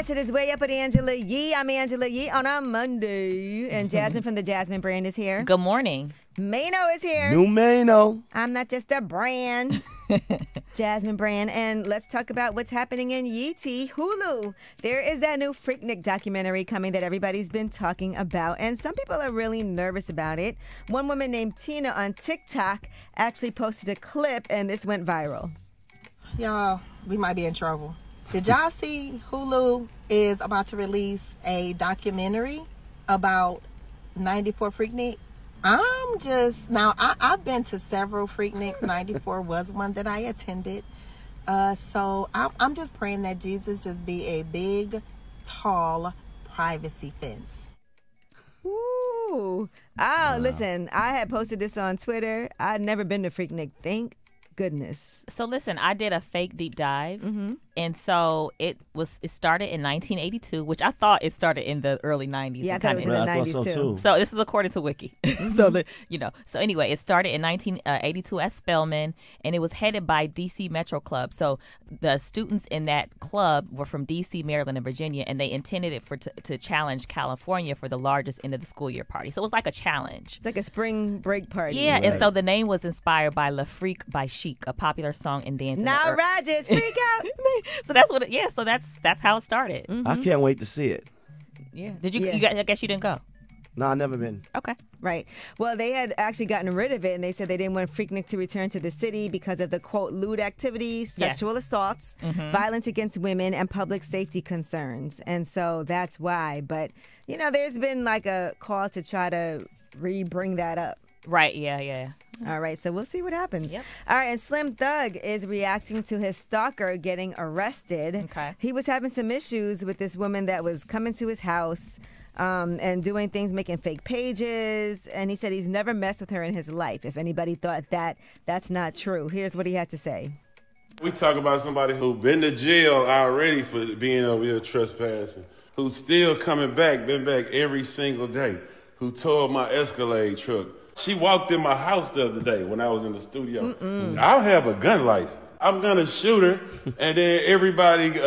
Yes, it is Way Up with Angela Yee. I'm Angela Yee on a Monday. And Jasmine from the Jasmine brand is here. Good morning. Mano is here. New Mano. I'm not just a brand. Jasmine brand. And let's talk about what's happening in Yeetie. Hulu. There is that new Freaknik documentary coming that everybody's been talking about. And some people are really nervous about it. One woman named Tina on TikTok actually posted a clip, and this went viral. Y'all, we might be in trouble. Did y'all see Hulu is about to release a documentary about 94 Freaknik? I've been to several Freakniks. 94 was one that I attended. So I'm just praying that Jesus just be a big, tall privacy fence. Ooh. Oh, listen, I had posted this on Twitter. I'd never been to Freaknik. Thank goodness. So listen, I did a fake deep dive, and so it started in 1982, which I thought it started in the early 90s. Yeah, I thought it was in the 90s too. So this is according to Wiki. So anyway, it started in 1982 at Spelman, and it was headed by DC Metro Club. So the students in that club were from DC, Maryland, and Virginia, and they intended it to challenge California for the largest end of the school year party. So it was like a challenge. It's like a spring break party. Yeah, right. And so the name was inspired by Le Freak by Chic, a popular song and dance. Now Rogers, freak out. So that's what. So that's how it started. I can't wait to see it. Yeah. Did you? Yeah. I guess you didn't go. No, I've never been. Okay. Right. Well, they had actually gotten rid of it, and they said they didn't want Freaknik to return to the city because of the, quote, lewd activities, sexual assaults, violence against women, and public safety concerns. And so that's why. But, there's been like a call to try to bring that up. Right. Yeah. All right, so we'll see what happens. Yep. All right, and Slim Thug is reacting to his stalker getting arrested. Okay. He was having some issues with this woman that was coming to his house and doing things, making fake pages, and he said he's never messed with her in his life. If anybody thought that's not true. Here's what he had to say. We talk about somebody who been to jail already for being over here trespassing, who's still coming back, been back every single day, who tore my Escalade truck. She walked in my house the other day when I was in the studio. I have a gun license. I'm going to shoot her, and then everybody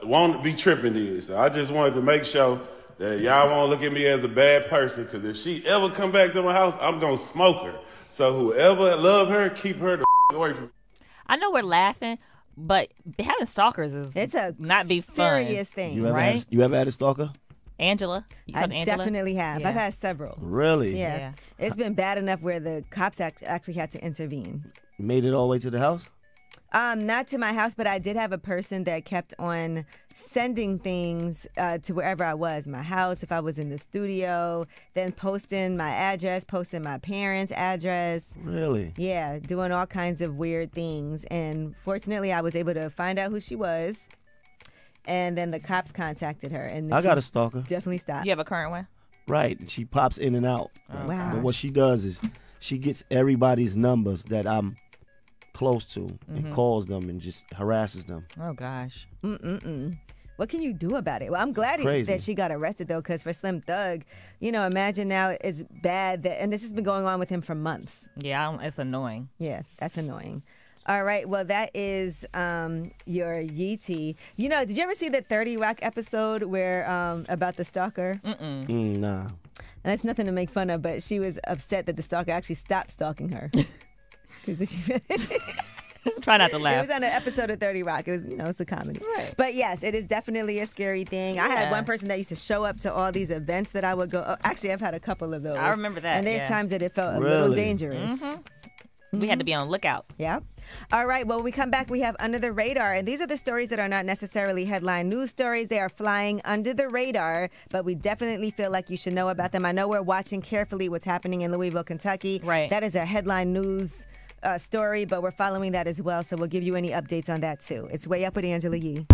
won't be tripping this. So I just wanted to make sure that y'all won't look at me as a bad person, because if she ever come back to my house, I'm going to smoke her. So whoever love her, keep her the away from me. I know we're laughing, but having stalkers it's a not be serious fun. thing, right? You ever had a stalker? Angela? You I talking Angela? definitely have. Yeah. I've had several. Really? Yeah. It's been bad enough where the cops actually had to intervene. Made it all the way to the house? Not to my house, but I did have a person that kept on sending things to wherever I was, my house, if I was in the studio, then posting my address, posting my parents' address. Really? Yeah, doing all kinds of weird things. And fortunately, I was able to find out who she was. And then the cops contacted her. And I got a stalker. Definitely stopped. You have a current one? Right. She pops in and out. Wow. But what she does is she gets everybody's numbers that I'm close to and calls them and just harasses them. Oh, gosh. What can you do about it? Well, I'm glad that she got arrested, though, because for Slim Thug, imagine now it's bad and this has been going on with him for months. Yeah, it's annoying. Yeah, that's annoying. All right, well, that is your Yeetie. Did you ever see the 30 Rock episode where about the stalker? Nah. And it's nothing to make fun of, but she was upset that the stalker actually stopped stalking her. Try not to laugh. It was on an episode of 30 Rock. It was, it's a comedy. Right. But yes, it is definitely a scary thing. I had one person that used to show up to all these events that I would go. Oh, actually, I've had a couple of those. I remember that. And there's times that it felt a Really? little dangerous. We had to be on lookout. Yeah. All right. Well, when we come back, we have Under the Radar. And these are the stories that are not necessarily headline news stories. They are flying under the radar, but we definitely feel like you should know about them. I know we're watching carefully what's happening in Louisville, Kentucky. Right. That is a headline news story, but we're following that as well. So we'll give you any updates on that, too. It's Way Up with Angela Yee.